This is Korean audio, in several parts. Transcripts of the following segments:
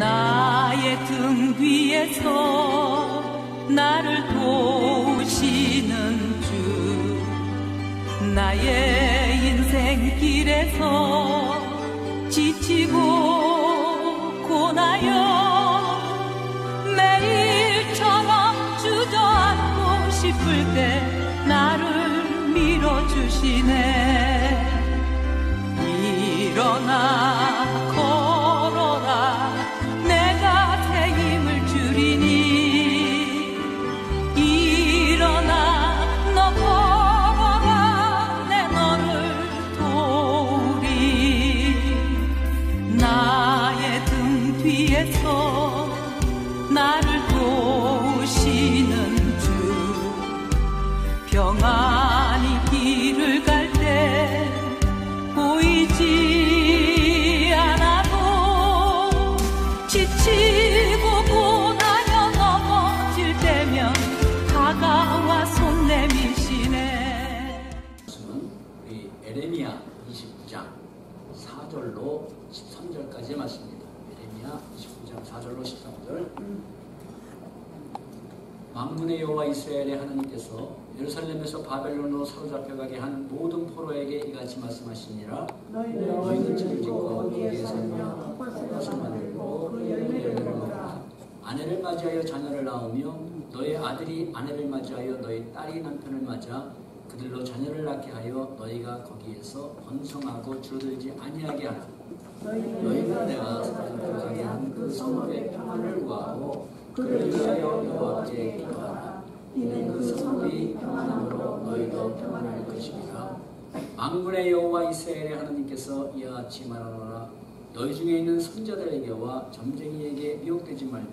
나의 등 뒤에서 나를 도우시는 주, 나의 인생길에서 지치고 고나여 매일처럼 주저앉고 싶을 때 나를 밀어주시네. 일어나 걸어라, 내가 새 힘을 주리니. 일어나 너 걸어라, 내 너를 도우리. 나의 등 뒤에서 나를 도우시는 주, 평안히 길을 갈 때 보이지 않아도 지치고 고나여 넘어질 때면 다가와 손 내미시네. 우리 에레미야 29장 4절로 13절까지의 말씀입니다. 에레미야 29장 4절로 13절. 만군의 여호와 이스라엘의 하나님께서 예루살렘에서 바벨론으로 사로잡혀가게 한 모든 포로에게 이같이 말씀하시니라. 너희는 집을 짓고 거기에 살며 텃밭을 만들고 그 열매를 먹으라. 아내를 맞이하여 자녀를 낳으며 너희 아들이 아내를 맞이하여 너희 딸이 남편을 맞아 그들로 자녀를 낳게 하여 너희가 거기에서 번성하고 줄어들지 아니하게 하라. 너희는 내가 사로잡혀가게 한 그 성읍의 평안을 구하고 그를 위하여 여호와께 기도하라. 이는 그 성읍이 평안함으로 너희도 평안할 것이니라. 만군의 여호와 이스라엘의 하나님께서 이와 같이 말하노라. 너희 중에 있는 선자들에게와 점쟁이에게 미혹되지 말며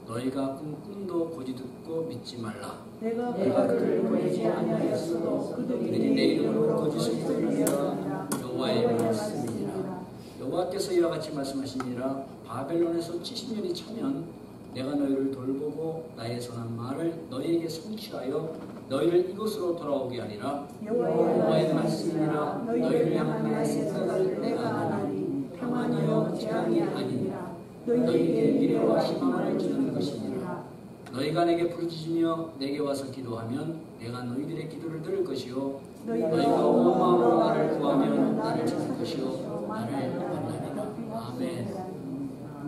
너희가 꾼 꿈도 고지 듣고 믿지 말라. 내가 그들을 보내지 아니하였어도 그들이 내 이름으로 거짓을 부르리라. 여호와의 말씀이니라. 여호와께서 이와 같이 말씀하시니라. 바벨론에서 70년이 차면 내가 너희를 돌보고 나의 선한 말을 너희에게 성취하여 너희를 이곳으로 돌아오게 하리라. 여호와의 말씀이니라. 너희를 향한 나의 생각을 내가 아나니 평안이요 재앙이 아니니라. 너희에게 미래와 희망을 주는 것이니라. 너희가 내게 부르짖으며 내게 와서 기도하면 내가 너희들의 기도를 들을 것이요 너희가 온 마음으로 나를 구하면 나를 찾을 것이요 나를 만나리라. 아멘.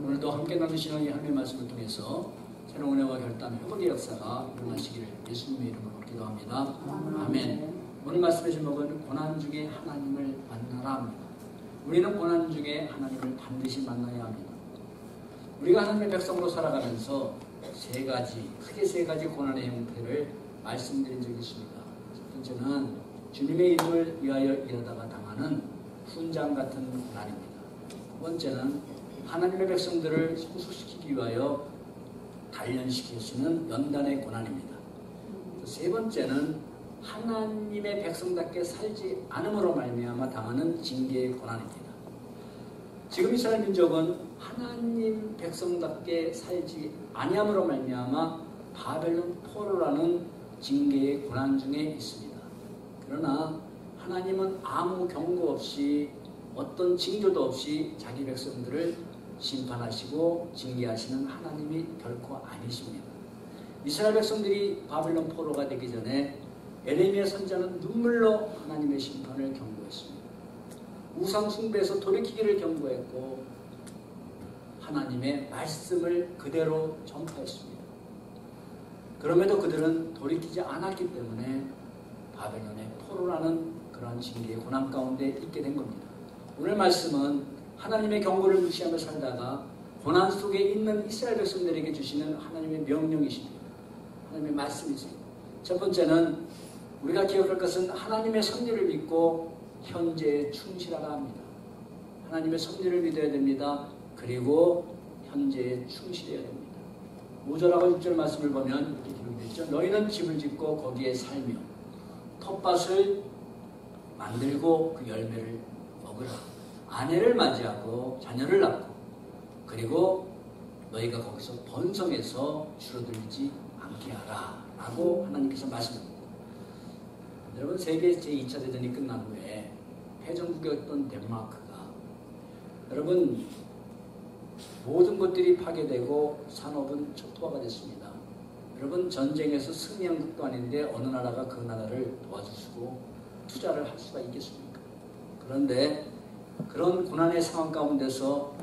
오늘도 함께 나누시는 이 하나님의 말씀을 통해서 새로운 은혜와 결단, 회복의 역사가 일어나시기를 예수님의 이름으로 기도합니다. 아멘. 오늘 말씀의 제목은 고난 중에 하나님을 만나라 합니다. 우리는 고난 중에 하나님을 반드시 만나야 합니다. 우리가 하나님의 백성으로 살아가면서 크게 세 가지 고난의 형태를 말씀드린 적이 있습니다. 첫 번째는 주님의 이름을 위하여 일하다가 당하는 훈장 같은 고난입니다. 두 번째는 하나님의 백성들을 성숙시키기 위하여 단련시키시는 연단의 고난입니다. 세 번째는 하나님의 백성답게 살지 않음으로 말미암아 당하는 징계의 고난입니다. 지금 이스라엘 민족은 하나님 백성답게 살지 아니함으로 말미암아 바벨론 포로라는 징계의 고난 중에 있습니다. 그러나 하나님은 아무 경고 없이 어떤 징조도 없이 자기 백성들을 심판하시고 징계하시는 하나님이 결코 아니십니다. 이스라엘 백성들이 바벨론 포로가 되기 전에 에레미야 선지자는 눈물로 하나님의 심판을 경고했습니다. 우상 숭배에서 돌이키기를 경고했고 하나님의 말씀을 그대로 전파했습니다. 그럼에도 그들은 돌이키지 않았기 때문에 바벨론의 포로라는 그런 징계의 고난 가운데 있게 된 겁니다. 오늘 말씀은 하나님의 경고를 무시하며 살다가 고난 속에 있는 이스라엘 백성들에게 주시는 하나님의 명령이십니다. 하나님의 말씀이세요. 첫 번째는 우리가 기억할 것은 하나님의 섭리를 믿고 현재에 충실하라 합니다. 하나님의 섭리를 믿어야 됩니다. 그리고 현재에 충실해야 됩니다. 5절하고 6절 말씀을 보면 이렇게 기록되어 있죠. 너희는 집을 짓고 거기에 살며 텃밭을 만들고 그 열매를 먹으라. 아내를 맞이하고 자녀를 낳고 그리고 너희가 거기서 번성해서 줄어들지 않게 하라 라고 하나님께서 말씀합니다. 여러분, 세계 제2차 대전이 끝난 후에 패전국이었던 덴마크가 여러분 모든 것들이 파괴되고 산업은 초토화가 됐습니다. 여러분, 전쟁에서 승리한 국도 아닌데 어느 나라가 그 나라를 도와주시고 투자를 할 수가 있겠습니까? 그런데 그런 고난의 상황 가운데서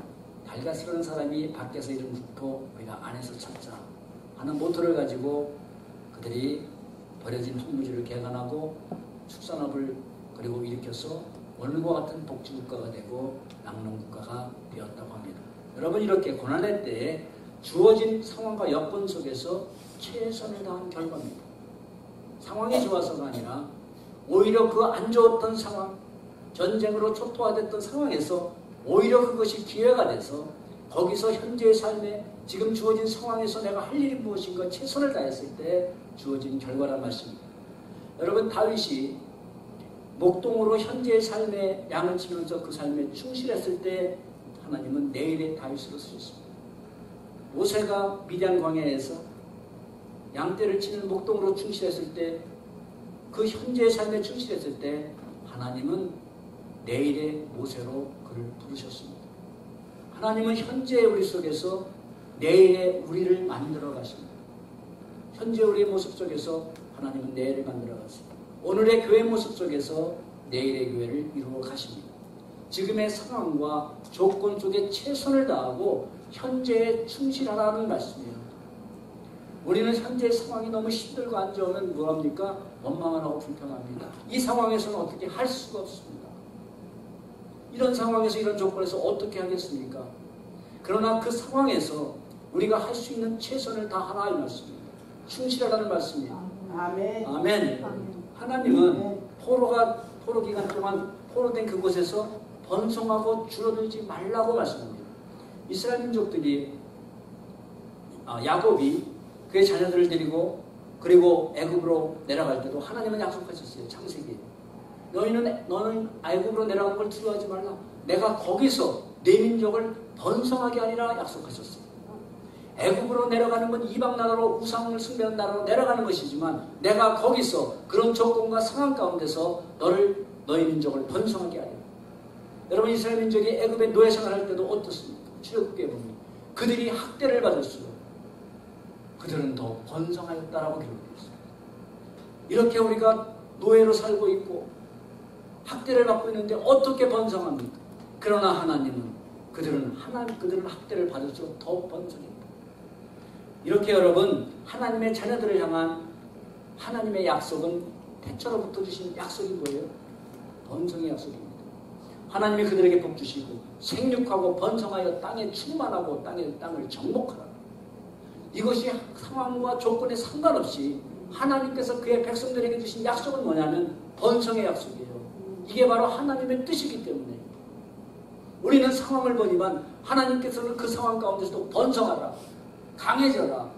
달걀스러운 사람이 밖에서 이런 흙토 우리가 안에서 찾자 하는 모토를 가지고 그들이 버려진 황무지를 개간하고 축산업을 그리고 일으켜서 오늘과 같은 복지국가가 되고 낙농국가가 되었다고 합니다. 여러분, 이렇게 고난의 때에 주어진 상황과 여건 속에서 최선을 다한 결과입니다. 상황이 좋아서가 아니라 오히려 그 안 좋았던 상황, 전쟁으로 초토화됐던 상황에서 오히려 그것이 기회가 돼서 거기서 현재의 삶에 지금 주어진 상황에서 내가 할 일이 무엇인가 최선을 다했을 때 주어진 결과란 말씀입니다. 여러분, 다윗이 목동으로 현재의 삶에 양을 치면서 그 삶에 충실했을 때 하나님은 내일의 다윗으로 쓰셨습니다. 모세가 미디안 광야에서 양떼를 치는 목동으로 충실했을 때, 그 현재의 삶에 충실했을 때 하나님은 내일의 모세로 그를 부르셨습니다. 하나님은 현재의 우리 속에서 내일의 우리를 만들어 가십니다. 현재 우리의 모습 속에서 하나님은 내일을 만들어 가십니다. 오늘의 교회 모습 속에서 내일의 교회를 이루어 가십니다. 지금의 상황과 조건 속에 최선을 다하고 현재에 충실하라는 말씀이에요. 우리는 현재의 상황이 너무 힘들고 안 좋으면 뭐합니까? 원망을 하고 불평합니다. 이 상황에서는 어떻게 할 수가 없습니다. 이런 상황에서 이런 조건에서 어떻게 하겠습니까? 그러나 그 상황에서 우리가 할 수 있는 최선을 다하라 이 말씀입니다. 충실하라는 말씀이에요. 아멘. 아멘. 하나님은 포로 기간 동안 포로된 그곳에서 번성하고 줄어들지 말라고 말씀합니다. 이스라엘 민족들이 야곱이 그의 자녀들을 데리고 그리고 애굽으로 내려갈 때도 하나님은 약속하셨어요. 창세기에 너는 애굽으로 내려가는 걸 두려워하지 말라. 내가 거기서 내 민족을 번성하게 하리라 약속하셨어요. 애굽으로 내려가는 건 이방 나라로 우상을 숭배하는 나라로 내려가는 것이지만 내가 거기서 그런 조건과 상황 가운데서 너희 민족을 번성하게 하리라. 여러분, 이스라엘 민족이 애굽에 노예 생활할 때도 어떻습니까? 출애굽기에 보면 그들이 학대를 받을수록 그들은 더 번성하였다라고 기록되어 있습니다. 이렇게 우리가 노예로 살고 있고 학대를 받고 있는데 어떻게 번성합니까? 그러나 하나님은 그들은 학대를 받을수록 더 번성합니다. 이렇게 여러분, 하나님의 자녀들을 향한 하나님의 약속은 태초로부터 주신 약속이 뭐예요? 번성의 약속입니다. 하나님이 그들에게 복 주시고 생육하고 번성하여 땅에 충만하고 땅을 정복하라. 이것이 상황과 조건에 상관없이 하나님께서 그의 백성들에게 주신 약속은 뭐냐면 번성의 약속이에요. 이게 바로 하나님의 뜻이기 때문에 우리는 상황을 보지만 하나님께서는 그 상황 가운데서도 번성하라, 강해져라,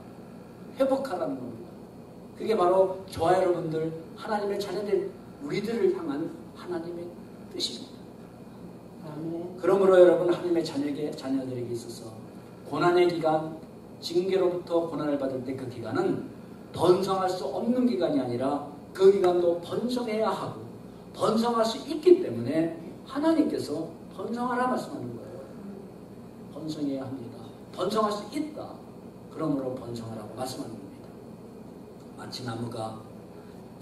회복하라는 겁니다. 그게 바로 저와 여러분들, 하나님의 자녀들, 우리들을 향한 하나님의 뜻입니다. 아멘. 그러므로 여러분, 하나님의 자녀들에게 있어서 고난의 기간, 징계로부터 고난을 받을 때 그 기간은 번성할 수 없는 기간이 아니라 그 기간도 번성해야 하고 번성할 수 있기 때문에 하나님께서 번성하라 말씀하는 거예요. 번성해야 합니다. 번성할 수 있다. 그러므로 번성하라고 말씀하는 겁니다. 마치 나무가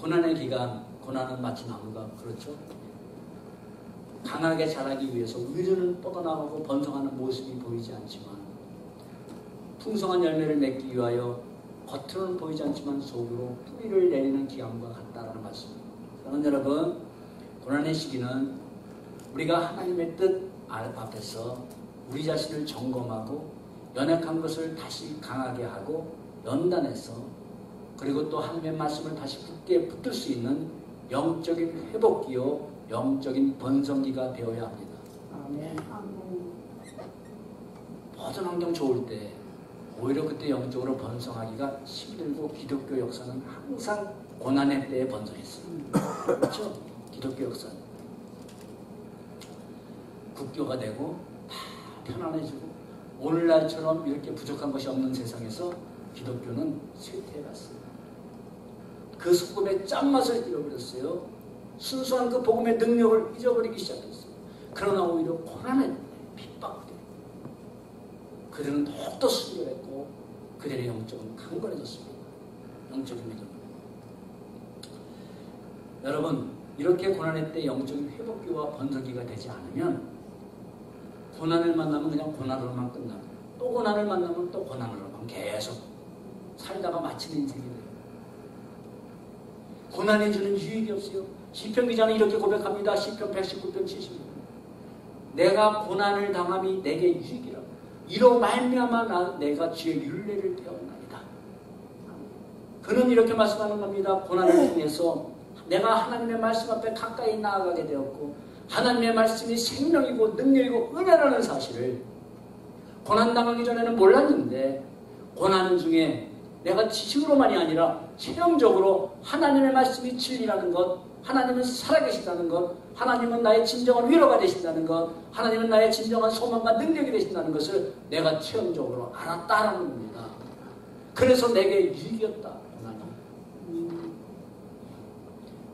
고난의 기간, 고난은 마치 나무가 그렇죠. 강하게 자라기 위해서 위로는 뻗어나가고 번성하는 모습이 보이지 않지만 풍성한 열매를 맺기 위하여 겉으로는 보이지 않지만 속으로 뿌리를 내리는 기간과 같다라는 말씀입니다. 그러나 여러분, 고난의 시기는 우리가 하나님의 뜻 앞에서 우리 자신을 점검하고 연약한 것을 다시 강하게 하고 연단해서 그리고 또 하나님의 말씀을 다시 굳게 붙들 수 있는 영적인 회복기요, 영적인 번성기가 되어야 합니다. 아멘. 모든 환경 좋을 때 오히려 그때 영적으로 번성하기가 힘들고 기독교 역사는 항상 고난의 때에 번성했습니다. 그렇죠? 기독교 역사는 국교가 되고 다 편안해지고 오늘날처럼 이렇게 부족한 것이 없는 세상에서 기독교는 쇠퇴해갔습니다. 그 복음의 짠맛을 잃어버렸어요. 순수한 그 복음의 능력을 잊어버리기 시작했어요. 그러나 오히려 고난의 핍박을 그들은 더욱더 순결했고 그들의 영적은 강건해졌습니다. 영적인 믿음. 여러분, 이렇게 고난의 때 영적인 회복기와 번성기가 되지 않으면 고난을 만나면 그냥 고난으로만 끝납니다. 또 고난을 만나면 또 고난으로만 계속 살다가 마치는 인생이 돼요. 고난이 주는 유익이 없어요. 시편 기자는 이렇게 고백합니다. 시편 119편 70편. 내가 고난을 당함이 내게 유익이라. 이로 말미암아 내가 주의 율례를 배웠나이다. 그는 이렇게 말씀하는 겁니다. 고난을 통해서 내가 하나님의 말씀 앞에 가까이 나아가게 되었고 하나님의 말씀이 생명이고 능력이고 은혜라는 사실을 고난당하기 전에는 몰랐는데 고난 중에 내가 지식으로만이 아니라 체험적으로 하나님의 말씀이 진리라는 것, 하나님은 살아계시다는 것, 하나님은 나의 진정한 위로가 되신다는 것, 하나님은 나의 진정한 소망과 능력이 되신다는 것을 내가 체험적으로 알았다라는 겁니다. 그래서 내게 유익이었다. 고난이.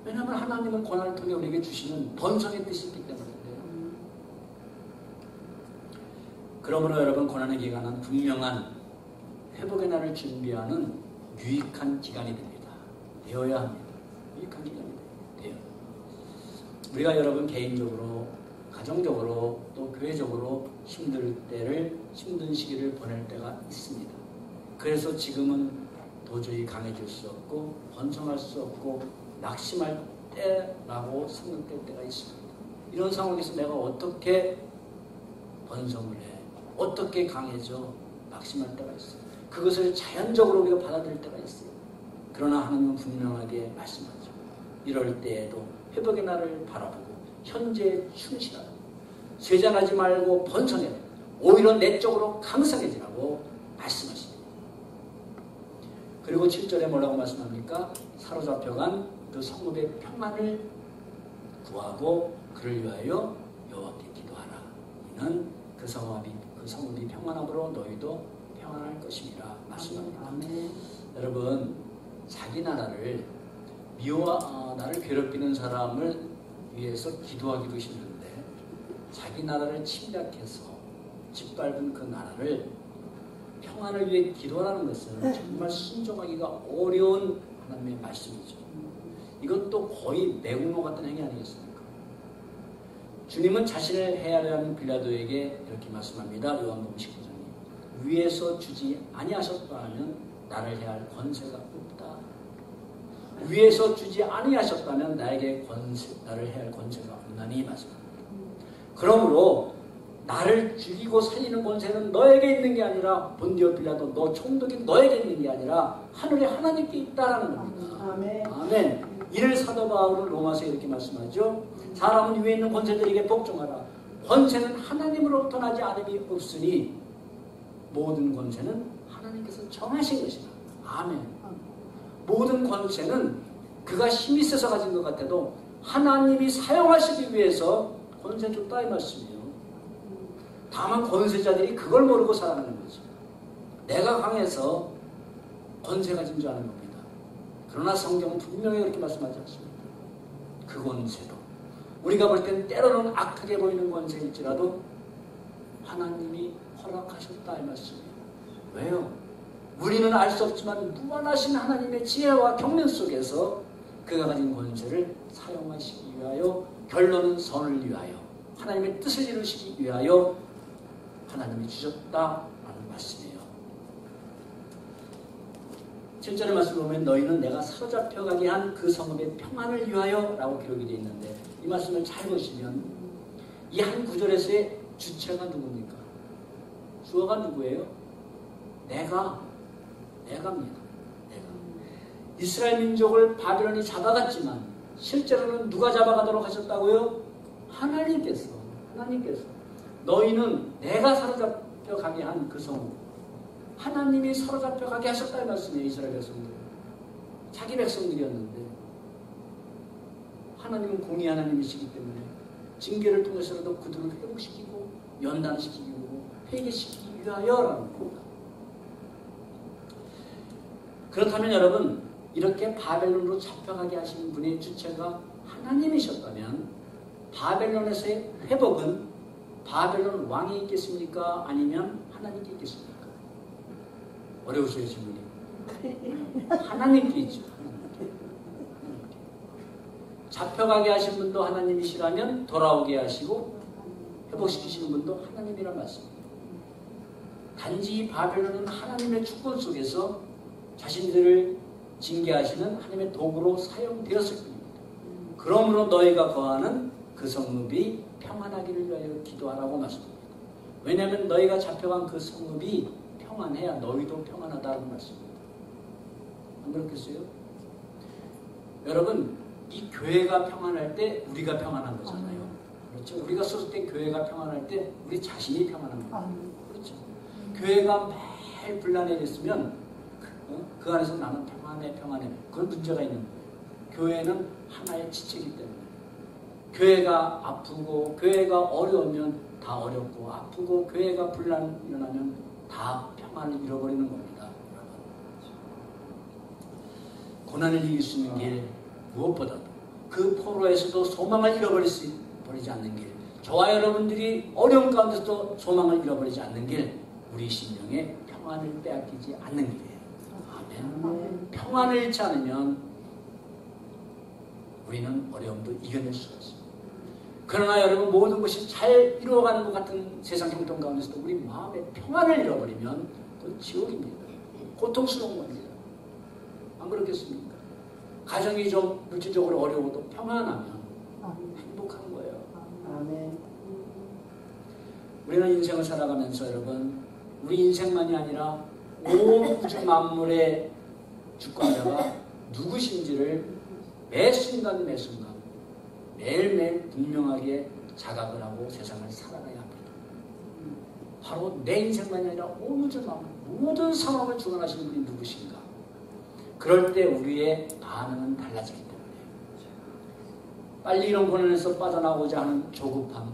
왜냐하면 하나님은 고난을 통해 우리에게 주시는 번성의 뜻이 있기 때문인데요. 그러므로 여러분, 고난의 기간은 분명한 회복의 날을 준비하는 유익한 기간이 됩니다. 되어야 합니다. 유익한 기간이 돼요. 우리가 여러분 개인적으로, 가정적으로, 또 교회적으로 힘든 시기를 보낼 때가 있습니다. 그래서 지금은 도저히 강해질 수 없고 번성할 수 없고 낙심할 때라고 생각될 때가 있습니다. 이런 상황에서 내가 어떻게 번성을 해? 어떻게 강해져? 낙심할 때가 있어요. 그것을 자연적으로 우리가 받아들일 때가 있어요. 그러나 하나님은 분명하게 말씀하죠. 이럴 때에도 회복의 날을 바라보고 현재에 충실하라. 쇠잔하지 말고 번성해라. 오히려 내적으로 강성해지라고 말씀하십니다. 그리고 7절에 뭐라고 말씀합니까? 사로잡혀간 그 성읍의 평안을 구하고 그를 위하여 여호와께 기도하라. 이는 그 성읍이 평안함으로 너희도 평안할 것이니라 말씀합니다. 아멘. 여러분, 자기 나라를 나를 괴롭히는 사람을 위해서 기도하기도 힘든데 자기 나라를 침략해서 짓밟은 그 나라를 평안을 위해 기도하라는 것은 정말 순종하기가 어려운 하나님의 말씀이죠. 이것도 거의 매국노 같은 행위 아니겠습니까? 주님은 자신을 헤아려 하는 빌라도에게 이렇게 말씀합니다. 요한복음 19장. 위에서 주지 아니하셨다면 나를 해할 권세가 없다. 위에서 주지 아니하셨다면 나를 해할 권세가 없나니 말씀합니다. 그러므로 나를 죽이고 살리는 권세는 너에게 있는 게 아니라 본디오 빌라도 너 총독인 너에게 있는 게 아니라 하늘의 하나님께 있다라는 겁니다. 아멘. 아멘. 이를 사도 바울은 로마서에 이렇게 말씀하죠. 사람은 위에 있는 권세들에게 복종하라. 권세는 하나님으로부터 나지 않음이 없으니 모든 권세는 하나님께서 정하신 것이다. 아멘. 모든 권세는 그가 힘이 있어서 가진 것 같아도 하나님이 사용하시기 위해서 권세 줬다 이 말씀이에요. 다만 권세자들이 그걸 모르고 살아가는 거죠. 내가 강해서 권세 가진 줄 아는 겁니다. 그러나 성경은 분명히 그렇게 말씀하지 않습니다. 그 권세도 우리가 볼 땐 때로는 악하게 보이는 권세일지라도 하나님이 허락하셨다 이 말씀이에요. 왜요? 우리는 알 수 없지만 무한하신 하나님의 지혜와 경륜 속에서 그가 가진 권세를 사용하시기 위하여, 결론은 선을 위하여, 하나님의 뜻을 이루시기 위하여 하나님이 주셨다라는 말씀이에요. 7절의 말씀을 보면 너희는 내가 사로잡혀가게 한 그 성읍의 평안을 위하여 라고 기록이 되어 있는데, 이 말씀을 잘 보시면 이 한 구절에서의 주체가 누굽니까? 주어가 누구예요? 내가입니다. 내가. 이스라엘 민족을 바벨론이 잡아갔지만 실제로는 누가 잡아가도록 하셨다고요? 하나님께서. 너희는 내가 사로잡혀 가게 한 그 성읍, 하나님이 사로잡혀 가게 하셨다는 말씀이에요. 이스라엘 백성들, 자기 백성들이었는데 하나님은 공의 하나님이시기 때문에 징계를 통해서라도 그들을 회복시키고 연단시키고 회개시키기 위하여라는 겁니다. 그렇다면 여러분, 이렇게 바벨론으로 잡혀가게 하시는 분의 주체가 하나님이셨다면 바벨론에서의 회복은 바벨론 왕이 있겠습니까? 아니면 하나님께 있겠습니까? 어려우세요 질문이? 하나님께 있죠. 잡혀가게 하신 분도 하나님이시라면 돌아오게 하시고 회복시키시는 분도 하나님이란 말씀입니다. 단지 바벨론은 하나님의 주권 속에서 자신들을 징계하시는 하나님의 도구로 사용되었을 뿐입니다. 그러므로 너희가 거하는 그 성읍이 평안하기를 위하여 기도하라고 말씀합니다. 왜냐하면 너희가 잡혀간 그 성읍이 평안해야 너희도 평안하다고 말씀합니다. 안 그렇겠어요? 여러분, 이 교회가 평안할 때 우리가 평안한 거잖아요. 그렇죠? 우리가 소속된 교회가 평안할 때 우리 자신이 평안한 거예요. 그렇죠? 교회가 매일 불안해졌으면 그 안에서 나는 평안해. 그건 문제가 있는 거예요. 교회는 하나의 지체이기 때문에 교회가 아프고 교회가 어려우면 다 어렵고 아프고 교회가 분란이 일어나면 다 평안을 잃어버리는 겁니다. 고난을 이길 수 있는 길 무엇보다도 그 포로에서도 소망을 잃어버리지 않는 길, 저와 여러분들이 어려운 가운데서도 소망을 잃어버리지 않는 길, 우리 심령의 평안을 빼앗기지 않는 길이에요. 아멘. 평안을 잃지 않으면 우리는 어려움도 이겨낼 수가 있습니다. 그러나 여러분, 모든 것이 잘 이루어가는 것 같은 세상 형통 가운데서도 우리 마음의 평안을 잃어버리면 그건 지옥입니다. 고통스러운 겁니다. 안 그렇겠습니까? 가정이 좀 물질적으로 어려워도 평안하면 행복한 거예요. 아멘. 우리는 인생을 살아가면서 여러분, 우리 인생만이 아니라 온 우주 만물의 주권자가 누구신지를 매 순간 매일매일 분명하게 자각을 하고 세상을 살아가야 합니다. 바로 내 인생만이 아니라 온 우주 만물 모든 상황을 주관하시는 분이 누구신가? 그럴 때 우리의 반응은 달라지기 때문에 빨리 이런 고난에서 빠져나오고자 하는 조급함,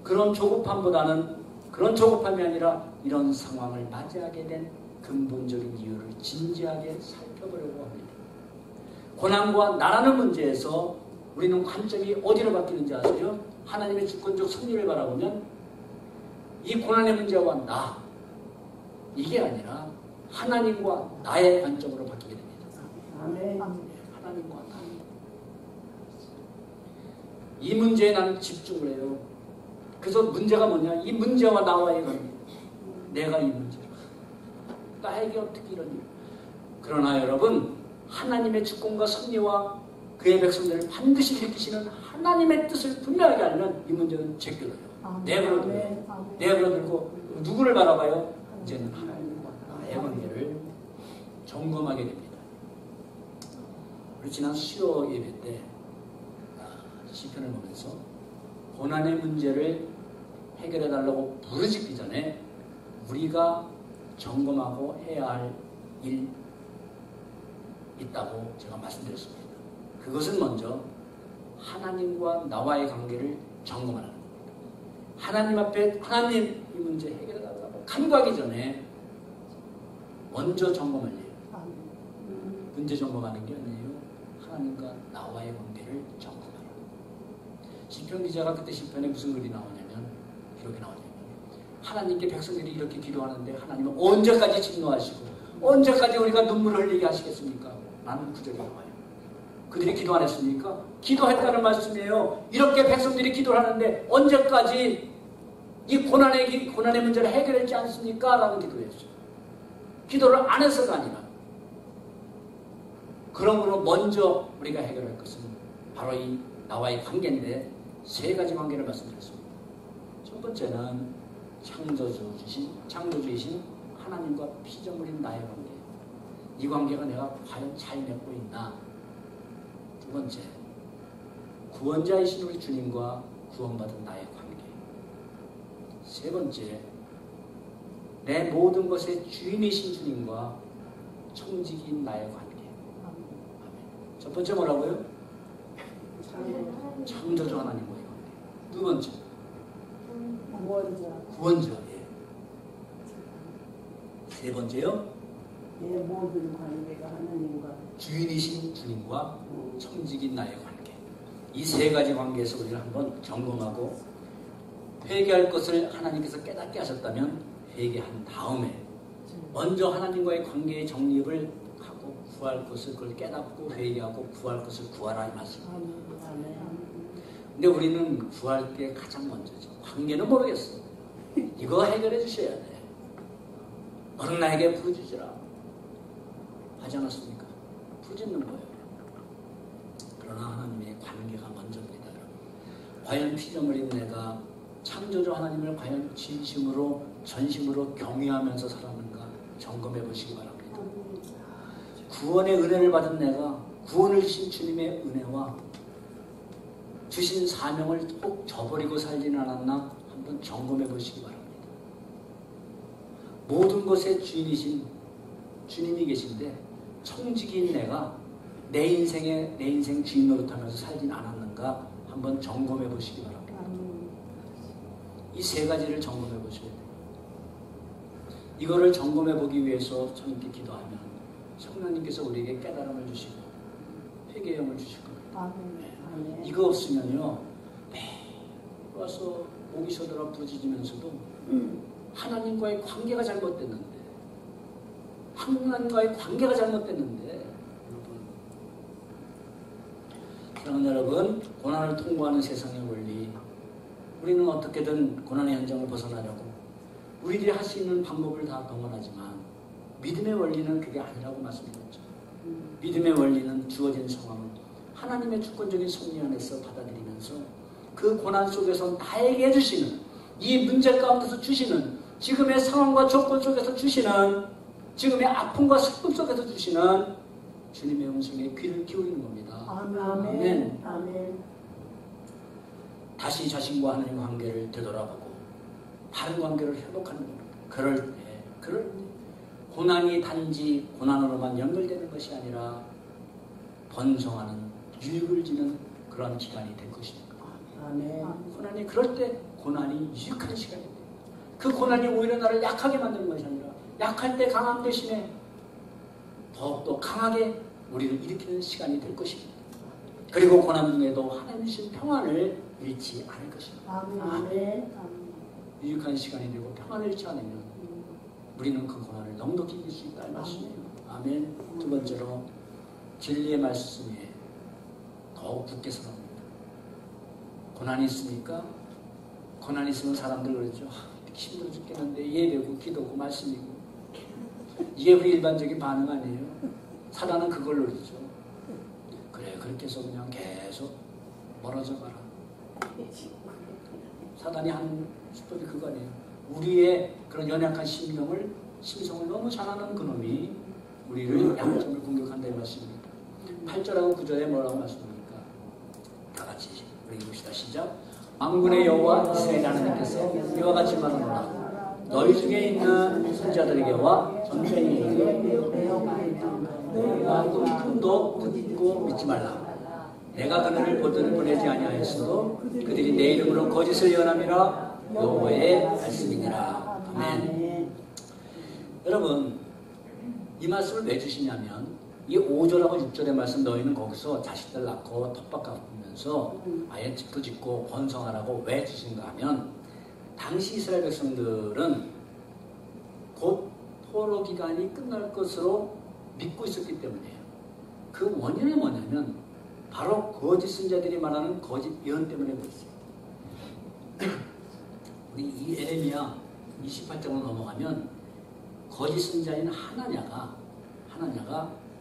그런 조급함이 아니라 이런 상황을 맞이하게 된 근본적인 이유를 진지하게 살펴보려고 합니다. 고난과 나라는 문제에서 우리는 관점이 어디로 바뀌는지 아세요? 하나님의 주권적 섭리를 바라보면 이 고난의 문제와 나, 이게 아니라 하나님과 나의 관점으로 바뀌게 됩니다. 아멘. 하나님과 나. 이 문제에 나는 집중을 해요. 그래서 문제가 뭐냐? 이 문제와 나와의 관계. 내가 이 문제를. 나에게 어떻게 이런 일. 그러나 여러분, 하나님의 주권과 섭리와 그의 백성들을 반드시 지키시는 하나님의 뜻을 분명하게 알면 이 문제는 제껴져요. 내버려들고 누구를 바라봐요? 이제는 하나님과 나의 관계를 점검하게 됩니다. 우리 지난 수요 예배 때 시편을 보면서 고난의 문제를 해결해달라고 부르짖기 전에 우리가 점검하고 해야 할 일 있다고 제가 말씀드렸습니다. 그것은 먼저 하나님과 나와의 관계를 점검하는 겁니다. 하나님 앞에 하나님 이 문제 해결해달라고 간구하기 전에 먼저 점검할 일. 문제 점검하는 게 아니에요. 하나님과 나와의 관계를 점검하라. 시편 기자가 그때 시편에 무슨 글이 나오냐면 이렇게 나오냐면 하나님께 백성들이 이렇게 기도하는데 하나님은 언제까지 진노하시고 언제까지 우리가 눈물을 흘리게 하시겠습니까? 라는 구절이 나와요. 그들이 기도 안 했습니까? 기도했다는 말씀이에요. 이렇게 백성들이 기도를 하는데 언제까지 이 고난의 문제를 해결하지 않습니까? 라는 기도였어요. 기도를 안 해서가 아니라 그러므로 먼저 우리가 해결할 것은 바로 이 나와의 관계인데 세 가지 관계를 말씀드렸습니다. 첫 번째는 창조주이신 하나님과 피조물인 나의 관계. 이 관계가 내가 과연 잘 맺고 있나? 두 번째, 구원자이신 우리 주님과 구원받은 나의 관계. 세 번째, 내 모든 것의 주인이신 주님과 청지기인 나의 관계. 아멘. 첫 번째 뭐라고요? 창조주 하나님과의 관계. 두 번째, 구원자. 예. 세 번째요? 내 모든 관계가 하나님과 주인이신 주님과 청지기인 나의 관계. 이 세 가지 관계에서 우리를 한번 점검하고 회개할 것을 하나님께서 깨닫게 하셨다면 회개한 다음에 먼저 하나님과의 관계의 정립을 하고 구할 것을 그걸 깨닫고 회개하고 구할 것을 구하라 이 말씀입니다. 근데 우리는 구할 게 가장 먼저죠. 관계는 모르겠어. 이거 해결해 주셔야 돼. 너는 나에게 부르짖으라 하지 않았습니까? 부르짖는 거예요. 그러나 하나님의 관계가 먼저입니다. 과연 피점 흘린 내가 창조주 하나님을 과연 진심으로 전심으로 경외하면서 살았는가 점검해 보시기 바랍니다. 구원의 은혜를 받은 내가 구원을 주신 주님의 은혜와 주신 사명을 꼭 저버리고 살지는 않았나 한번 점검해 보시기 바랍니다. 모든 것의 주인이신 주님이 계신데 청지기인 내가 내 인생 주인 노릇하면서 살진 않았는가 한번 점검해 보시기 바랍니다. 이 세 가지를 점검해 보셔야 돼요. 이거를 점검해 보기 위해서 주님께 기도하면 성령님께서 우리에게 깨달음을 주시고 회개의 영을 주실 겁니다. 이거 없으면요 매일 와서 목이 쉬더라 부르짖으면서도 하나님과의 관계가 잘못됐는데 하나님과의 관계가 잘못됐는데 사랑하는 여러분, 고난을 통과하는 세상의 원리, 우리는 어떻게든 고난의 현장을 벗어나려고 우리들이 할 수 있는 방법을 다 동원하지만 믿음의 원리는 그게 아니라고 말씀드렸죠. 믿음의 원리는 주어진 상황을 하나님의 주권적인 섭리 안에서 받아들이면서 그 고난 속에서 나에게 해주시는 이 문제 가운데서 주시는 지금의 상황과 조건 속에서 주시는 지금의 아픔과 슬픔 속에서 주시는 주님의 음성에 귀를 기울이는 겁니다. 아멘. 아멘. 다시 자신과 하나님의 관계를 되돌아보고 다른 관계를 회복하는 겁니다. 그럴 때 고난이 단지 고난으로만 연결되는 것이 아니라 번성하는 유익을 지는 그런 기간이 될 것입니다. 아멘. 고난이 그럴 때 고난이 유익한 시간이 돼요. 그 고난이 오히려 나를 약하게 만드는 것이 아니라 약할 때 강함 대신에 더욱더 강하게 우리를 일으키는 시간이 될 것입니다. 그리고 고난 중에도 하나님 주신 평안을 잃지 않을 것입니다. 아멘. 유익한 시간이 되고 평안을 잃지 않으면 우리는 그 고난을 넉넉히 이길 수 있다는 말씀이에요. 아멘. 두 번째로 진리의 말씀에 더욱 굳게 서랍니다. 고난이 있습니까? 고난이 있으면 사람들 그러죠. 힘들어 죽겠는데 예배고 기도고 말씀이고 이게 우리 일반적인 반응 아니에요? 사단은 그걸 노리죠. 그래 그렇게 해서 그냥 계속 멀어져 가라. 사단이 하는 수법이 그거 아니에요. 우리의 그런 연약한 심성을 너무 잘 아는 그놈이 우리를 양점을 공격한다 이 말씀입니다. 8절하고 9절에 뭐라고 말씀합니까? 다 같이 우리 읽읍시다. 시작. 만군의 여호와 이스라엘 하나님께서 이와 같이 말하노라. 너희 중에 있는 선지자들에게와 전쟁이에게 너희가 꿈도 듣고 믿지 말라. 내가 그들을 보내지 아니하였어도 그들이 내 이름으로 거짓을 예언함이라 여호와의 말씀이니라. 아멘. 여러분 이 말씀을 왜 주시냐면 이 5절하고 6절의 말씀 너희는 거기서 자식들 낳고 텃밭 가꾸면서 아예 집도 짓고 번성하라고 왜 주신가 하면 당시 이스라엘 백성들은 곧 포로 기간이 끝날 것으로 믿고 있었기 때문이에요. 그 원인은 뭐냐면 바로 거짓 선지자들이 말하는 거짓 예언 때문에 그랬어요. 우리 이 에레미야 28장으로 넘어가면 거짓 선지자인 하나냐가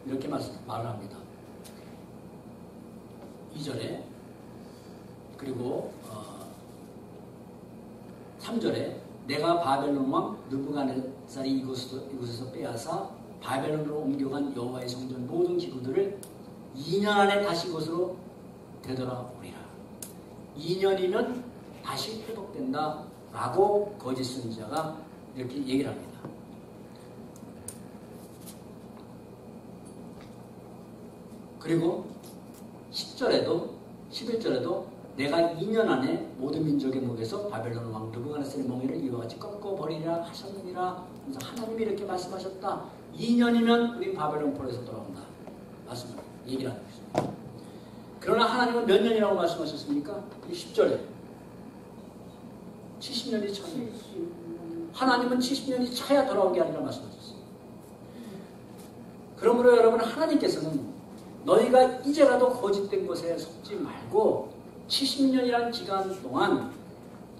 이렇게 말을 합니다. 2절에 그리고 3절에 내가 바벨론 왕 느부갓네살이 이곳에서 빼앗아 바벨론으로 옮겨간 여호와의 성전 모든 기구들을 2년 안에 다시 이곳으로 되돌아오리라. 2년이면 다시 회복된다 라고 거짓 선지자가 이렇게 얘기를 합니다. 그리고 10절에도 11절에도 내가 2년 안에 모든 민족의 목에서 바벨론 왕 느부갓네살의 멍에를 이와 같이 꺾어버리라 하셨느니라. 그래서 하나님이 이렇게 말씀하셨다. 2년이면 우리 바벨론 포로에서 돌아온다. 얘기를 하는 것입니다. 그러나 하나님은 몇 년이라고 말씀하셨습니까? 10절에 70년이 차이. 하나님은 70년이 차야 돌아오게 하리라 말씀하셨어요. 그러므로 여러분, 하나님께서는 너희가 이제라도 거짓된 것에 속지 말고 70년이라는 기간 동안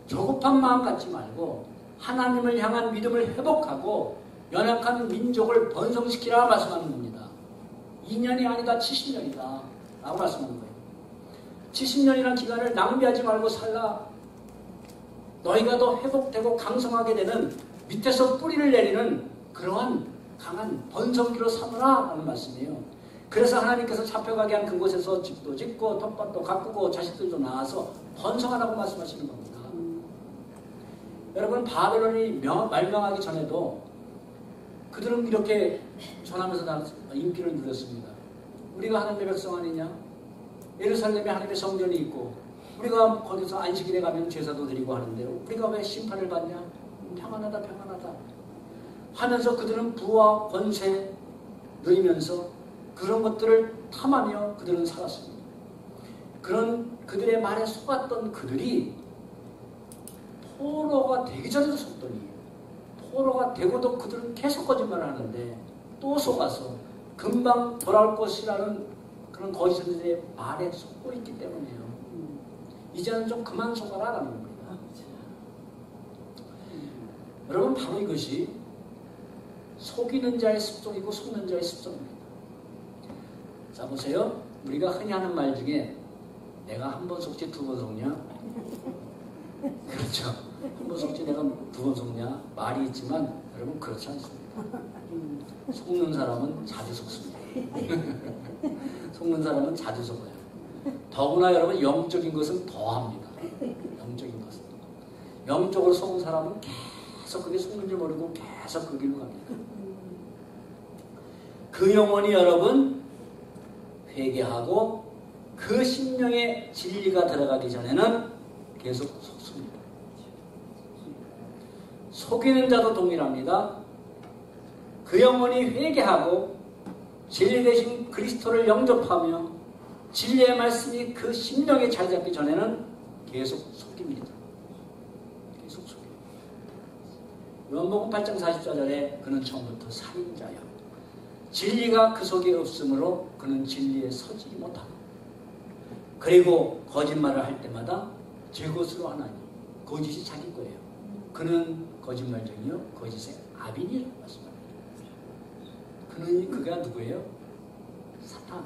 조급한 마음 갖지 말고 하나님을 향한 믿음을 회복하고 연약한 민족을 번성시키라 말씀하는 겁니다. 2년이 아니다 70년이다 라고 말씀하는 거예요. 70년이라는 기간을 낭비하지 말고 살라. 너희가 더 회복되고 강성하게 되는 밑에서 뿌리를 내리는 그러한 강한 번성기로 삼으라 라는 말씀이에요. 그래서 하나님께서 잡혀가게 한 그곳에서 집도 짓고 텃밭도 가꾸고 자식들도 낳아서 번성하라고 말씀하시는 겁니다. 여러분, 바벨론이 말명하기 전에도 그들은 이렇게 전하면서 다 인기를 누렸습니다. 우리가 하나님의 백성 아니냐? 예루살렘에 하나님의 성전이 있고 우리가 거기서 안식일에 가면 제사도 드리고 하는데 우리가 왜 심판을 받냐? 평안하다 평안하다 하면서 그들은 부와 권세 누리면서 그런 것들을 탐하며 그들은 살았습니다. 그런 그들의 말에 속았던 그들이 포로가 되기 전에도 속더니 포로가 되고도 그들은 계속 거짓말을 하는데 또 속아서 금방 돌아올 것이라는 그런 거짓들의 말에 속고 있기 때문에요. 이제는 좀 그만 속아라 라는 겁니다. 여러분, 바로 이것이 속이는 자의 습성이고 속는 자의 습성입니다. 자, 보세요. 우리가 흔히 하는 말 중에 내가 한 번 속지 두 번 속냐? 그렇죠. 한 번 속지 내가 두 번 속냐? 말이 있지만 여러분, 그렇지 않습니다. 속는 사람은 자주 속습니다. 속는 사람은 자주 속아요. 더구나 여러분, 영적인 것은 더합니다. 영적인 것은. 영적으로 속은 사람은 계속 그게 속는 줄 모르고 계속 그 길로 갑니다. 그 영혼이 여러분 회개하고 그 심령에 진리가 들어가기 전에는 계속 속습니다. 속이는 자도 동일합니다. 그 영혼이 회개하고 진리 대신 그리스도를 영접하며 진리의 말씀이 그 심령에 자리 잡기 전에는 계속 속입니다. 계속 속입니다. 요한복음 8장 44절에 그는 처음부터 살인자여 진리가 그 속에 없으므로 그는 진리에 서지 못하고 그리고 거짓말을 할 때마다 제 것으로 하나니 거짓이 자기 거예요. 그는 거짓말쟁이요 거짓의 아비니라고 말씀합니다. 그가 누구예요? 사탄.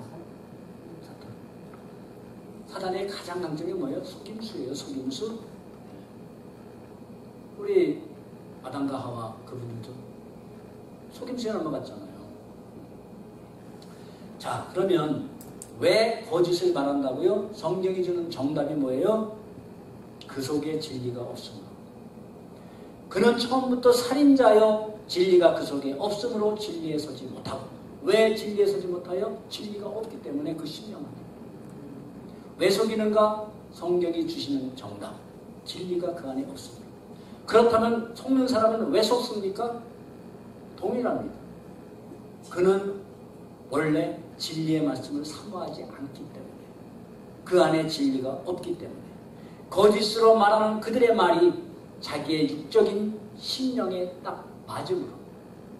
사탄의 가장 강점이 뭐예요? 속임수예요. 속임수. 우리 아담과 하와 그분들도 속임수에 넘어갔잖아요. 자, 그러면 왜 거짓을 말한다고요? 성경이 주는 정답이 뭐예요? 그 속에 진리가 없으므로. 그는 처음부터 살인자여 진리가 그 속에 없으므로 진리에 서지 못하고. 왜 진리에 서지 못하여? 진리가 없기 때문에 그 심령 안에. 왜 속이는가? 성경이 주시는 정답. 진리가 그 안에 없습니다. 그렇다면 속는 사람은 왜 속습니까? 동일합니다. 그는 원래 진리의 말씀을 사모하지 않기 때문에 그 안에 진리가 없기 때문에 거짓으로 말하는 그들의 말이 자기의 육적인 심령에 딱 맞음으로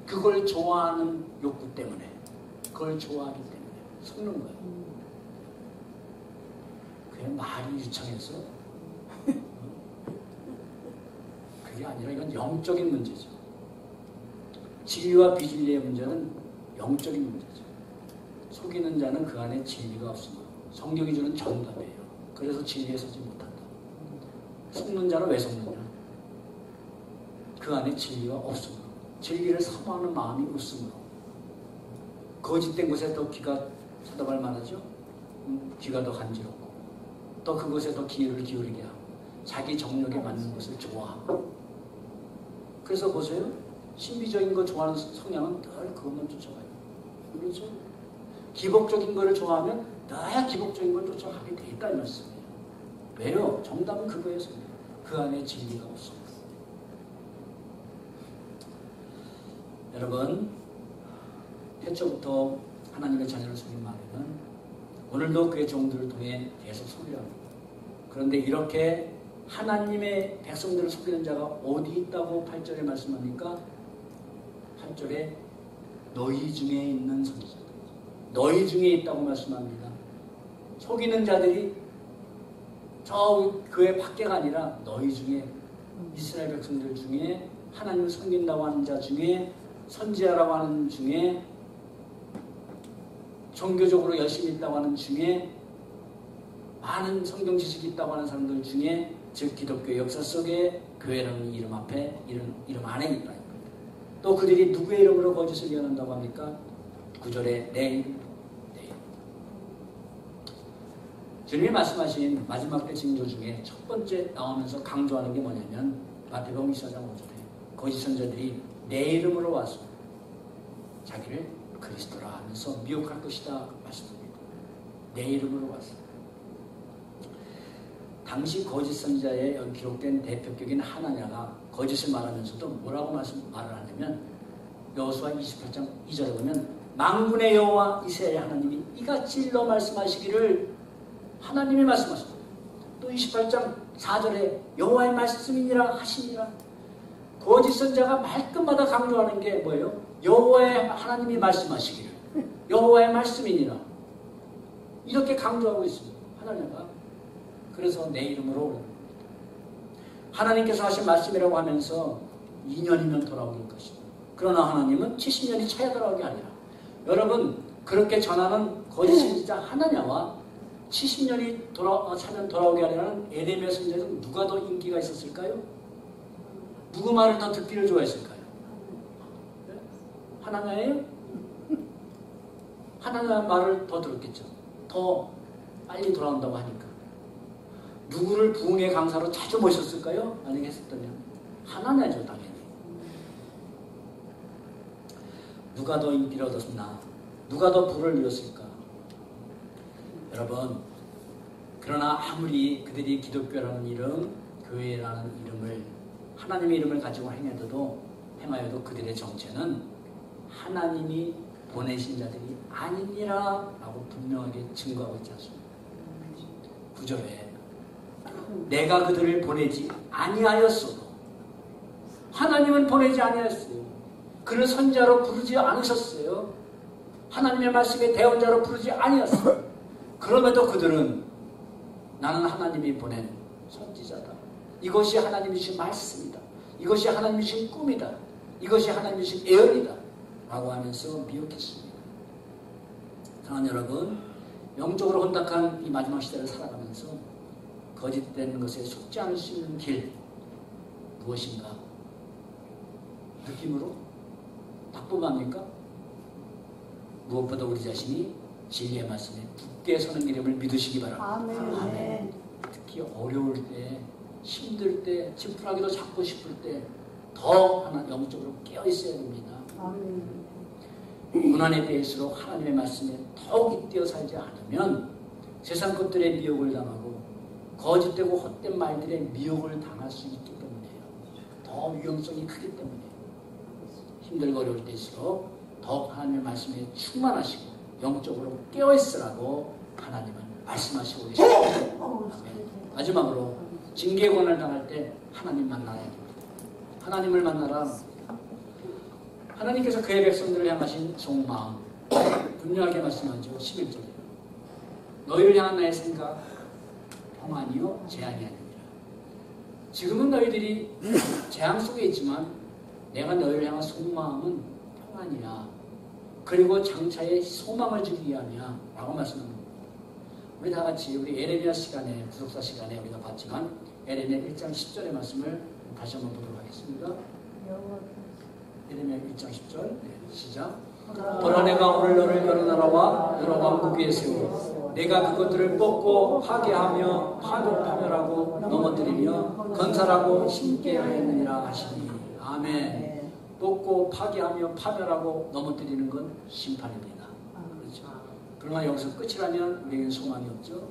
그걸 좋아하는 욕구 때문에 그걸 좋아하기 때문에 속는 거예요. 그게 말이 유창해서 그게 아니라 이건 영적인 문제죠. 진리와 비진리의 문제는 영적인 문제죠. 속이는 자는 그 안에 진리가 없으므로 성경이 주는 정답이에요. 그래서 진리에 서지 못한다. 속는 자는 왜 속느냐? 그 안에 진리가 없으므로 진리를 사모하는 마음이 없으므로 거짓된 곳에 더 귀가 쳐다볼 만하죠. 귀가 더 간지럽고 또 그곳에 더 기회를 기울이게 하고 자기 정력에 맞는 것을 좋아하고 그래서 보세요. 신비적인 거 좋아하는 성향은 늘 그것만 쫓아가요. 그렇죠? 기복적인 거를 좋아하면 늘 기복적인 걸 쫓아가게 돼 있다는 말씀이에요. 왜요? 정답은 그거예요. 그 안에 진리가 없습니다. 여러분, 태초부터 하나님의 자녀를 속인 마귀는 오늘도 그의 종들을 통해 계속 속이려 합니다. 그런데 이렇게 하나님의 백성들을 속이는 자가 어디 있다고 8절에 말씀합니까? 8절에 너희 중에 있는 선지자, 너희 중에 있다고 말씀합니다. 속이는 자들이 저 교회 밖에가 아니라 너희 중에, 이스라엘 백성들 중에, 하나님을 섬긴다고 하는 자 중에, 선지자라고 하는 중에, 종교적으로 열심히 있다고 하는 중에, 많은 성경 지식이 있다고 하는 사람들 중에, 즉 기독교 역사 속에 교회라는 이름 앞에, 이름 안에 있다. 또 그들이 누구의 이름으로 거짓을 예언한다고 합니까? 9절에 내 이름, 내 이름. 주님이 말씀하신 마지막 때 징조 중에 첫 번째 나오면서 강조하는 게 뭐냐면 마태복음 24장 5절에 거짓 선자들이 내 이름으로 와서 자기를 그리스도라 하면서 미혹할 것이다 말씀합니다. 내 이름으로 와서. 당시 거짓 선지자에 여기 기록된 대표격인 하나냐가 거짓을 말하면서도 뭐라고 말을 하냐면 여호수아 28장 2절에 보면 만군의 여호와 이스라엘 하나님이 이같이 일러 말씀하시기를 하나님이 말씀하셨고, 또 28장 4절에 여호와의 말씀이니라 하시니라. 거짓 선지자가 말끝마다 강조하는 게 뭐예요? 여호와의 하나님이 말씀하시기를, 여호와의 말씀이니라, 이렇게 강조하고 있습니다. 하나냐가. 그래서 내 이름으로 하나님께서 하신 말씀이라고 하면서 2년이면 돌아올 것이다. 그러나 하나님은 70년이 차야 돌아오게 아니라, 여러분 그렇게 전하는 거짓 선지자 하나냐와 70년이 차면 돌아오게 하려는 에레미야 선지자는 누가 더 인기가 있었을까요? 누구 말을 더 듣기를 좋아했을까요? 하나냐예요? 하나냐 말을 더 들었겠죠. 더 빨리 돌아온다고 하니까. 누구를 부흥의 강사로 자주 모셨을까요? 만약에 했었다면 하나냐죠, 당연히. 누가 더 인기를 얻었나? 누가 더 부를 이뤘을까? 여러분, 그러나 아무리 그들이 기독교라는 이름, 교회라는 이름을, 하나님의 이름을 가지고 행하여도 그들의 정체는 하나님이 보내신 자들이 아니니라 라고 분명하게 증거하고 있지 않습니까? 9절에 내가 그들을 보내지 아니하였어도, 하나님은 보내지 아니하였어요. 그를 선지자로 부르지 않으셨어요. 하나님의 말씀에 대언자로 부르지 아니하였어요. 그럼에도 그들은 나는 하나님이 보낸 선지자다, 이것이 하나님이 주신 말씀이다, 이것이 하나님이 주신 꿈이다, 이것이 하나님이 주신 예언이다 라고 하면서 미혹했습니다. 사랑하는 여러분, 영적으로 혼탁한 이 마지막 시대를 살아가면서 거짓된 것에 속지 않을 수 있는 길 무엇인가? 느낌으로? 딱 뽑아합니까? 무엇보다 우리 자신이 진리의 말씀에 굳게 서는 이름을 믿으시기 바랍니다. 아멘. 아멘. 특히 어려울 때, 힘들 때, 지푸라기도 잡고 싶을 때 더 하나 영적으로 깨어 있어야 됩니다. 아멘. 고난의 때일수록 하나님의 말씀에 더욱 잇대어 살지 않으면 세상 것들의 미혹을 당하고 거짓되고 헛된 말들의 미혹을 당할 수 있기 때문이에요. 더 위험성이 크기 때문이에요. 힘들고 어려울 때일수록 더욱 하나님의 말씀에 충만하시고 영적으로 깨어있으라고 하나님은 말씀하시고 계십니다. 마지막으로 징계의 고난을 당할 때 하나님 만나야 됩니다. 하나님을 만나라. 하나님께서 그의 백성들을 향하신 속마음 분명하게 말씀하죠. 11절에 너희를 향한 나의 생각 평안이요 재앙이 아니니라. 지금은 너희들이 재앙 속에 있지만 내가 너희를 향한 속마음은 평안이야. 그리고 장차에 소망을 주기 위함이야 라고 말씀합니다. 우리 다같이 우리 에레미야 시간에, 구속사 시간에 우리가 봤지만 에레미야 1장 10절의 말씀을 다시 한번 보도록 하겠습니다. 에레미야 1장 10절 네, 시작. 보라 내가 오늘 너를 여러 나라와 여러 왕국 위에 세우고 내가 그것들을 뽑고 파괴하며 파멸하고 넘어뜨리며 건설하고 심게 하였느니라 하시니. 아멘. 뽑고 파괴하며 파멸하고 넘어뜨리는 건 심판입니다. 그렇죠. 그러나 여기서 끝이라면 우리에겐 소망이 없죠.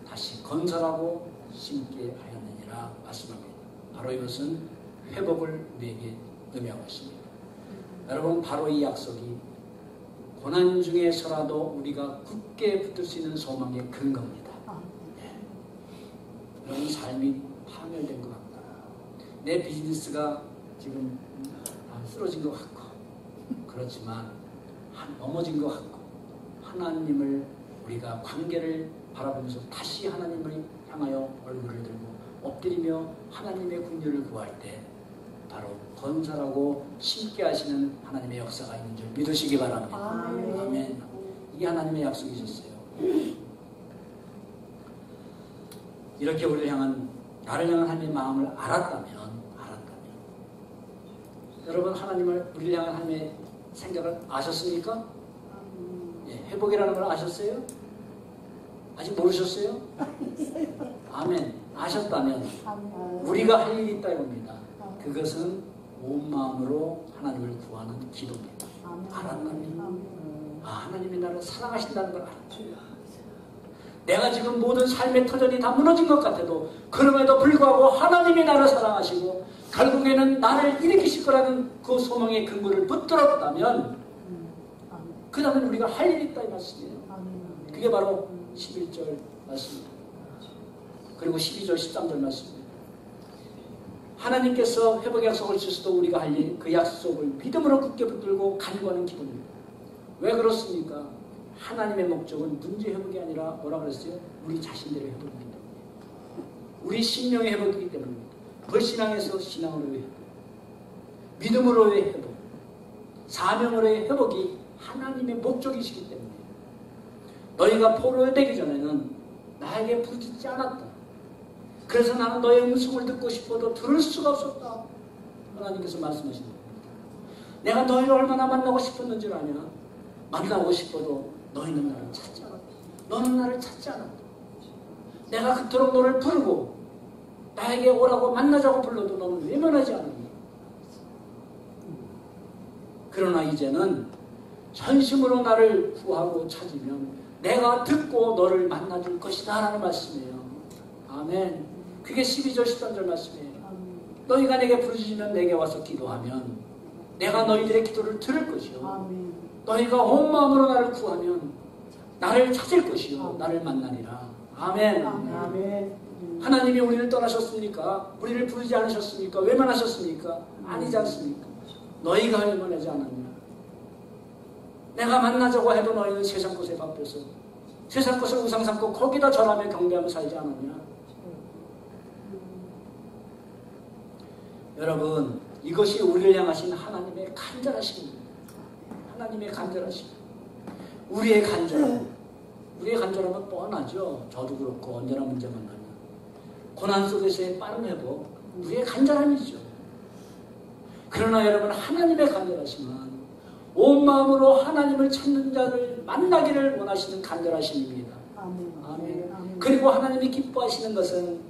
다시 건설하고 심게 하였느니라 말씀합니다. 바로 이것은 회복을 우리에게 의미하고 있습니다. 여러분, 바로 이 약속이 고난 중에서라도 우리가 굳게 붙들 수 있는 소망의 근거입니다. 네. 여러분 삶이 파멸된 것 같고, 내 비즈니스가 지금 쓰러진 것 같고, 그렇지만 넘어진 것 같고, 하나님을 우리가 관계를 바라보면서 다시 하나님을 향하여 얼굴을 들고 엎드리며 하나님의 긍휼을 구할 때 바로 건설하고 심게 하시는 하나님의 역사가 있는 줄 믿으시기 바랍니다. 아멘. 이게 하나님의 약속이셨어요. 이렇게 우리를 향한, 나를 향한 하나님의 마음을 알았다면 여러분, 하나님을, 우리를 향한 하나님의 생각을 아셨습니까? 예, 회복이라는 걸 아셨어요? 아직 모르셨어요? 아멘. 아셨다면 우리가 할 일이 있다 이겁니다. 그것은 온 마음으로 하나님을 구하는 기도입니다. 알았다면, 하나님이 나를 사랑하신다는 걸 알았죠. 내가 지금 모든 삶의 터전이 다 무너진 것 같아도 그럼에도 불구하고 하나님이 나를 사랑하시고 결국에는 나를 일으키실 거라는 그 소망의 근거를 붙들었다면 그 다음에 우리가 할 일이 있다 이 말씀이에요. 그게 바로 11절 말씀입니다. 그리고 12절 13절 말씀입니다. 하나님께서 회복의 약속을 주셔도 우리가 할 일, 그 약속을 믿음으로 굳게 붙들고 간구하는 기도입니다. 왜 그렇습니까? 하나님의 목적은 문제 회복이 아니라 뭐라 그랬어요? 우리 자신들의 회복입니다. 우리 심령의 회복이기 때문입니다. 불신앙에서 신앙으로의 회복, 믿음으로의 회복, 사명으로의 회복이 하나님의 목적이시기 때문에 너희가 포로되기 전에는 나에게 부르짖지 않았다. 그래서 나는 너의 음성을 듣고 싶어도 들을 수가 없었다. 하나님께서 말씀하십니다. 내가 너희를 얼마나 만나고 싶었는 줄 아냐? 만나고 싶어도 너희는 나를 찾지 않았다. 너는 나를 찾지 않았다. 내가 그토록 너를 부르고 나에게 오라고 만나자고 불러도 너는 외면하지 않았니? 그러나 이제는 전심으로 나를 구하고 찾으면 내가 듣고 너를 만나줄 것이다 라는 말씀이에요. 아멘. 그게 12절 13절 말씀이에요. 너희가 내게 부르짖으면 내게 와서 기도하면 내가 너희들의 기도를 들을 것이요. 너희가 온 마음으로 나를 구하면 나를 찾을 것이요. 나를 만나리라. 아멘. 하나님이 우리를 떠나셨습니까? 우리를 부르지 않으셨습니까? 외면하셨습니까? 아니지 않습니까? 너희가 외면하지 않았냐? 내가 만나자고 해도 너희는 세상 것에 바빠서 세상 것을 우상 삼고 거기다 절하며 경배하며 살지 않았냐? 여러분, 이것이 우리를 향하신 하나님의 간절하심입니다. 하나님의 간절하심. 우리의 간절함은 뻔하죠. 저도 그렇고 언제나 문제 만나면 고난 속에서의 빠른 회복, 우리의 간절함이죠. 그러나 여러분, 하나님의 간절하심은 온 마음으로 하나님을 찾는 자를 만나기를 원하시는 간절하심입니다. 아멘. 그리고 하나님이 기뻐하시는 것은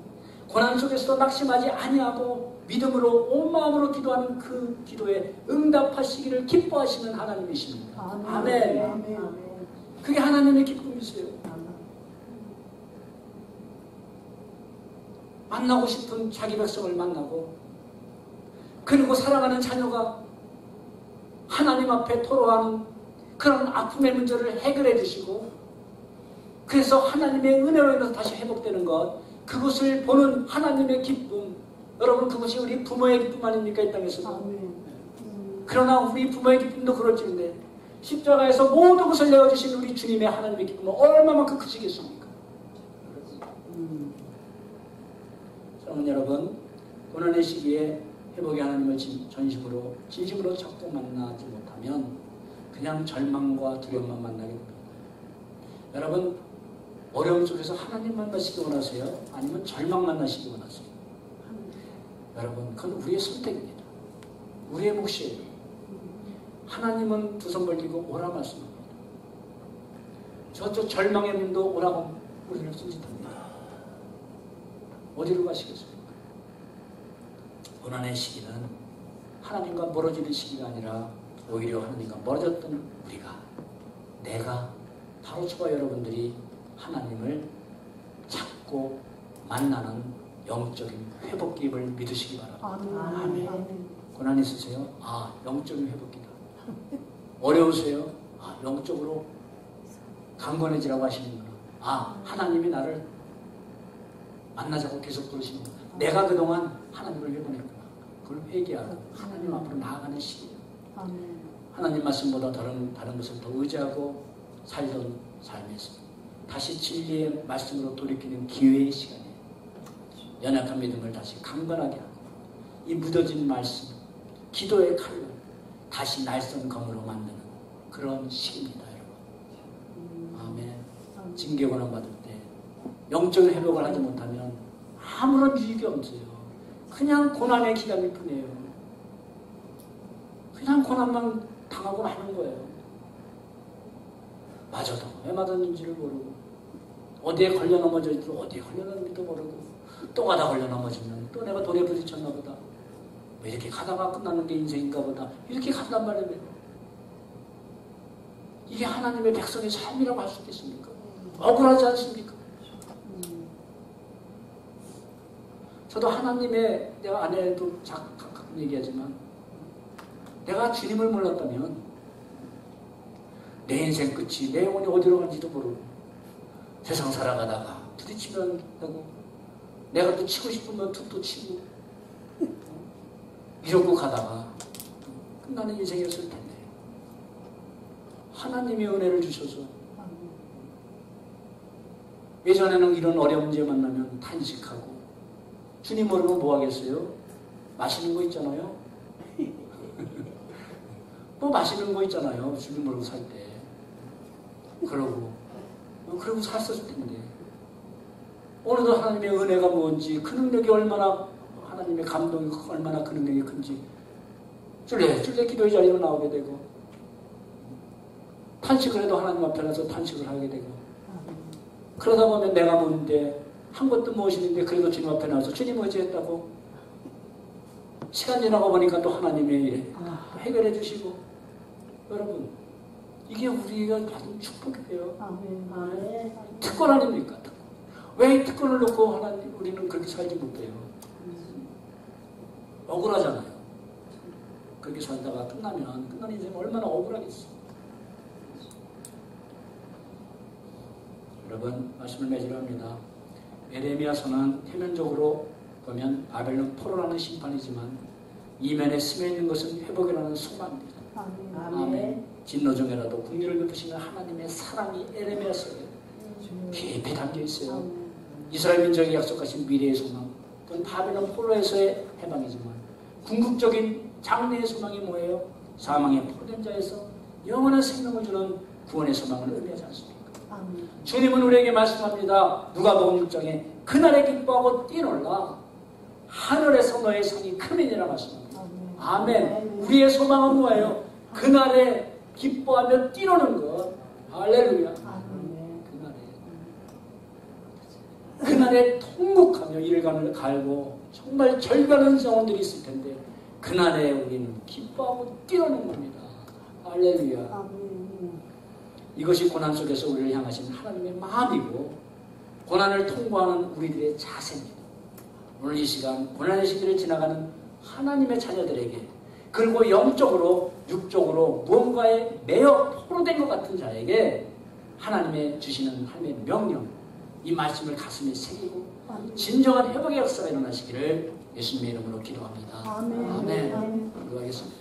고난 속에서도 낙심하지 아니하고 믿음으로 온 마음으로 기도하는 그 기도에 응답하시기를 기뻐하시는 하나님이십니다. 아멘. 그게 하나님의 기쁨이세요. 만나고 싶은 자기 백성을 만나고, 그리고 사랑하는 자녀가 하나님 앞에 토로하는 그런 아픔의 문제를 해결해 주시고, 그래서 하나님의 은혜로 인해서 다시 회복되는 것, 그것을 보는 하나님의 기쁨. 여러분, 그것이 우리 부모의 기쁨 아닙니까? 이 땅에서도. 그러나 우리 부모의 기쁨도 그럴지인데 십자가에서 모든 것을 내어주신 우리 주님의 하나님의 기쁨은 얼마만큼 크시겠습니까? 사랑하는 여러분, 고난의 시기에 회복의 하나님을 전심으로 진심으로 찾고 만나지 못하면 그냥 절망과 두려움만 만나게 됩니다. 여러분, 어려움 속에서 하나님 만나시기 원하세요? 아니면 절망 만나시기 원하세요? 여러분, 그건 우리의 선택입니다. 우리의 몫이에요. 하나님은 두 손 벌리고 오라 말씀합니다. 저쪽 절망의 문도 오라고 우리를 소집합니다. 어디로 가시겠습니까? 고난의 시기는 하나님과 멀어지는 시기가 아니라 오히려 하나님과 멀어졌던 내가 바로 저와 여러분들이 하나님을 찾고 만나는 영적인 회복기를 믿으시기 바랍니다. 아멘. 고난 있으세요? 영적인 회복기다. 어려우세요? 영적으로 강건해지라고 하시는구나. 하나님이 나를 만나자고 계속 그러시는 거예요. 내가 그동안 하나님을 회방했구나. 그걸 회개하고 하나님 앞으로 나아가는 시기예요. 하나님 말씀보다 다른 것을 더 의지하고 살던 삶에서 다시 진리의 말씀으로 돌이키는 기회의 시간이에요. 연약한 믿음을 다시 강건하게 하고 이 묻어진 말씀, 기도의 칼로 다시 날선검으로 만드는 그런 시기입니다, 여러분. 아멘. 징계고난 받을 때 영적인 회복을 하지 못하면 아무런 유익이 없어요. 그냥 고난의 기간일 뿐이에요. 그냥 고난만 당하고 마는 거예요. 맞아도 왜 맞았는지를 모르고 어디에 걸려 넘어져 있고 어디에 걸려 넘어질지도 모르고 또 가다 걸려 넘어지면 또 내가 돌에 부딪혔나 보다. 왜 이렇게 가다가 끝나는 게 인생인가 보다. 이렇게 간단 말이에요. 이게 하나님의 백성의 삶이라고 할 수 있겠습니까? 억울하지 않습니까? 저도 하나님의, 내가 아내도 가끔 얘기하지만 내가 주님을 몰랐다면 내 인생 끝이 내 영혼이 어디로 간지도 모르고 세상 살아가다가 부딪히면 되고 내가 또 치고 싶으면 툭도 치고 이러고 가다가 끝나는 인생이었을 텐데 하나님이 은혜를 주셔서 예전에는 이런 어려운 문제 만나면 탄식하고 주님 모르면 뭐 하겠어요? 맛있는 거 있잖아요. 뭐 맛있는 거 있잖아요. 주님 모르고 살 때. 그러고 샀었을 텐데 오늘도 하나님의 은혜가 뭔지 그 능력이 얼마나 하나님의 감동이 얼마나 그 능력이 큰지 쫄래 기도의 자리로 나오게 되고 탄식을 해도 하나님 앞에 나서 탄식을 하게 되고 그러다 보면 내가 뭔데 한 것도 무엇인데 그래도 주님 앞에 나와서 주님 의지했다고 시간 지나고 보니까 또 하나님의 일에 해결해 주시고 여러분 이게 우리가 받은 축복이에요. 특권 아닙니까? 왜 이 특권을 놓고 하나님 우리는 그렇게 살지 못해요? 억울하잖아요. 그렇게 살다가 끝나는 인생 얼마나 억울하겠어. 여러분 말씀을 맺으려 합니다. 에레미야서는 표면적으로 보면 바벨론 포로라는 심판이지만 이면에 스며 있는 것은 회복이라는 소망입니다. 아멘. 진노중에라도 국리를 베푸시는 하나님의 사랑이 에레미야서에 깊이 담겨 있어요. 이스라엘 민족이 약속하신 미래의 소망, 그건 바벨론 포로에서의 해방이지만 궁극적인 장래의 소망이 뭐예요? 사망의 포로된 자에서 영원한 생명을 주는 구원의 소망을 의미하지 않습니까? 주님은 우리에게 말씀합니다. 누가복음 6장에 그날에 기뻐하고 뛰놀라 하늘에서 너의 상이 크니라 말씀합니다. 아멘. 우리의 소망은 뭐예요? 그날에 기뻐하며 뛰노는 것. 할렐루야. 그날에 통곡하며 일간을 갈고 정말 절반은 영혼들이 있을 텐데 그날에 우리는 기뻐하고 뛰노는 겁니다. 할렐루야. 이것이 고난 속에서 우리를 향하신 하나님의 마음이고 고난을 통과하는 우리들의 자세입니다. 오늘 이 시간 고난의 시기를 지나가는 하나님의 자녀들에게 그리고 영적으로 육적으로 무언가에 매여 포로된 것 같은 자에게 하나님의 주시는 하나님의 명령 이 말씀을 가슴에 새기고 진정한 회복의 역사가 일어나시기를 예수님의 이름으로 기도합니다. 아멘. 기도하겠습니다.